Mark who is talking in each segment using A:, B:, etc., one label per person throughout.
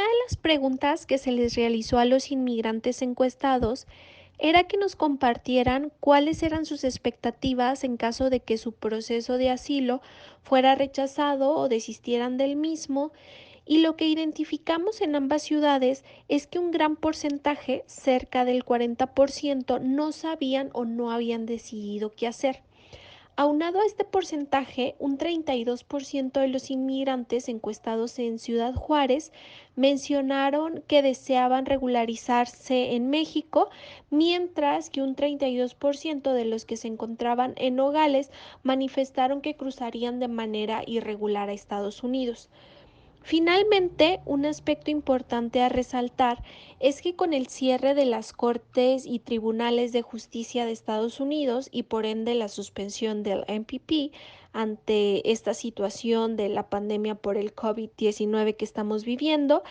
A: de las preguntas que se les realizó a los inmigrantes encuestados era que nos compartieran cuáles eran sus expectativas en caso de que su proceso de asilo fuera rechazado o desistieran del mismo, y lo que identificamos en ambas ciudades es que un gran porcentaje, cerca del 40%, no sabían o no habían decidido qué hacer. Aunado a este porcentaje, un 32% de los inmigrantes encuestados en Ciudad Juárez mencionaron que deseaban regularizarse en México, mientras que un 32% de los que se encontraban en Nogales manifestaron que cruzarían de manera irregular a Estados Unidos. Finalmente, un aspecto importante a resaltar es que con el cierre de las Cortes y Tribunales de Justicia de Estados Unidos y por ende la suspensión del MPP ante esta situación de la pandemia por el COVID-19 que estamos viviendo,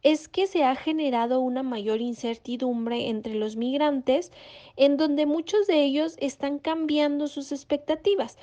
A: es que se ha generado una mayor incertidumbre entre los migrantes, en donde muchos de ellos están cambiando sus expectativas.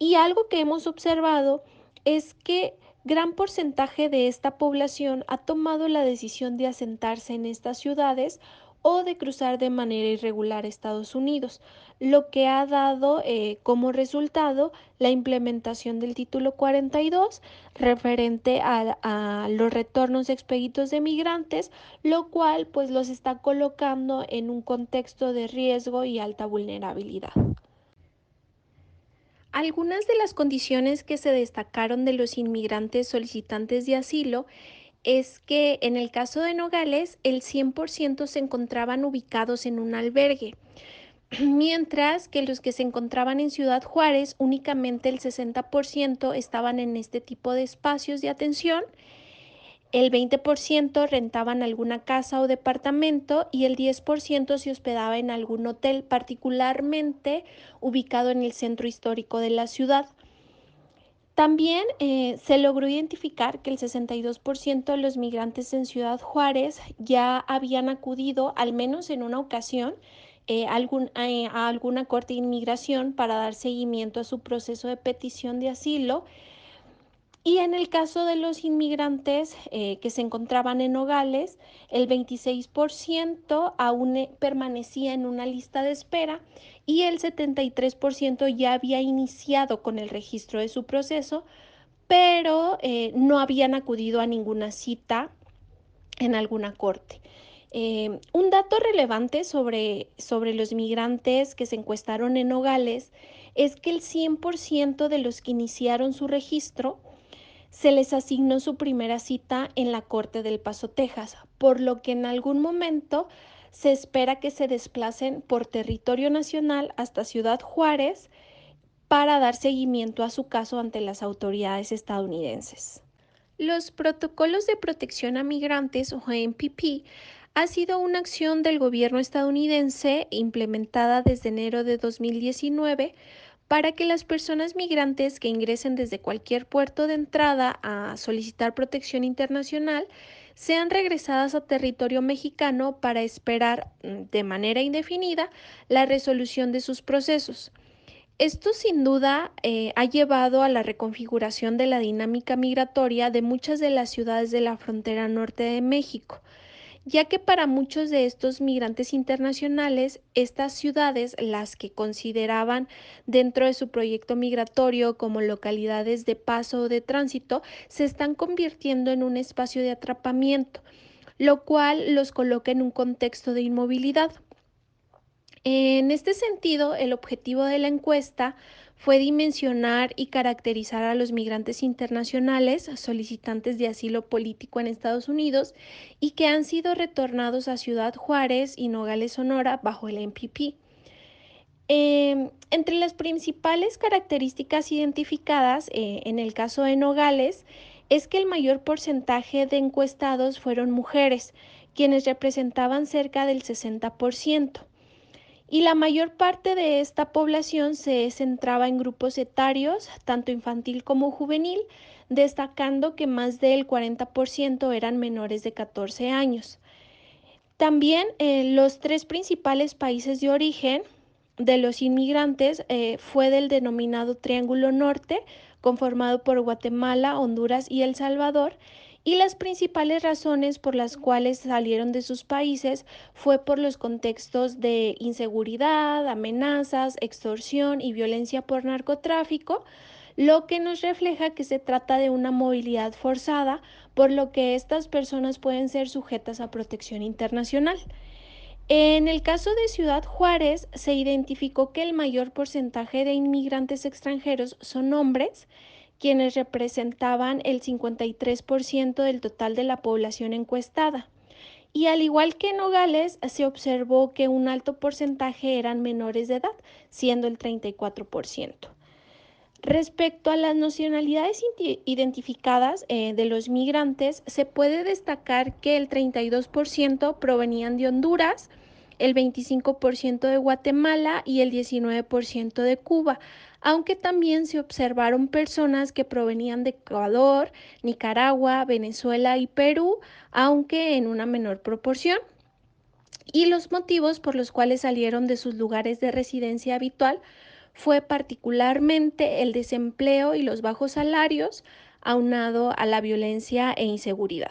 A: Y algo que hemos observado es que gran porcentaje de esta población ha tomado la decisión de asentarse en estas ciudades o de cruzar de manera irregular a Estados Unidos, lo que ha dado como resultado la implementación del título 42 referente a los retornos expeditos de migrantes, lo cual pues los está colocando en un contexto de riesgo y alta vulnerabilidad. Algunas de las condiciones que se destacaron de los inmigrantes solicitantes de asilo es que en el caso de Nogales el 100% se encontraban ubicados en un albergue, mientras que los que se encontraban en Ciudad Juárez únicamente el 60% estaban en este tipo de espacios de atención, el 20% rentaban alguna casa o departamento y el 10% se hospedaba en algún hotel, particularmente ubicado en el centro histórico de la ciudad. También se logró identificar que el 62% de los migrantes en Ciudad Juárez ya habían acudido, al menos en una ocasión, a alguna corte de inmigración para dar seguimiento a su proceso de petición de asilo. Y en el caso de los inmigrantes que se encontraban en Nogales, el 26% aún permanecía en una lista de espera y el 73% ya había iniciado con el registro de su proceso, pero no habían acudido a ninguna cita en alguna corte. Un dato relevante sobre los migrantes que se encuestaron en Nogales es que el 100% de los que iniciaron su registro se les asignó su primera cita en la Corte del Paso, Texas, por lo que en algún momento se espera que se desplacen por territorio nacional hasta Ciudad Juárez para dar seguimiento a su caso ante las autoridades estadounidenses. Los protocolos de protección a migrantes o MPP ha sido una acción del gobierno estadounidense implementada desde enero de 2019 para que las personas migrantes que ingresen desde cualquier puerto de entrada a solicitar protección internacional sean regresadas a territorio mexicano para esperar de manera indefinida la resolución de sus procesos. Esto sin duda ha llevado a la reconfiguración de la dinámica migratoria de muchas de las ciudades de la frontera norte de México, ya que para muchos de estos migrantes internacionales, estas ciudades, las que consideraban dentro de su proyecto migratorio como localidades de paso o de tránsito, se están convirtiendo en un espacio de atrapamiento, lo cual los coloca en un contexto de inmovilidad. En este sentido, el objetivo de la encuesta fue dimensionar y caracterizar a los migrantes internacionales solicitantes de asilo político en Estados Unidos y que han sido retornados a Ciudad Juárez y Nogales, Sonora, bajo el MPP. Entre las principales características identificadas en el caso de Nogales es que el mayor porcentaje de encuestados fueron mujeres, quienes representaban cerca del 60%. Y la mayor parte de esta población se centraba en grupos etarios, tanto infantil como juvenil, destacando que más del 40% eran menores de 14 años. También los tres principales países de origen de los inmigrantes fue del denominado Triángulo Norte, conformado por Guatemala, Honduras y El Salvador, Y las principales razones por las cuales salieron de sus países fue por los contextos de inseguridad, amenazas, extorsión y violencia por narcotráfico, lo que nos refleja que se trata de una movilidad forzada, por lo que estas personas pueden ser sujetas a protección internacional. En el caso de Ciudad Juárez, se identificó que el mayor porcentaje de inmigrantes extranjeros son hombres, quienes representaban el 53% del total de la población encuestada. Y al igual que en Nogales, se observó que un alto porcentaje eran menores de edad, siendo el 34%. Respecto a las nacionalidades identificadas de los migrantes, se puede destacar que el 32% provenían de Honduras, el 25% de Guatemala y el 19% de Cuba, aunque también se observaron personas que provenían de Ecuador, Nicaragua, Venezuela y Perú, aunque en una menor proporción. Y los motivos por los cuales salieron de sus lugares de residencia habitual fue particularmente el desempleo y los bajos salarios, aunado a la violencia e inseguridad.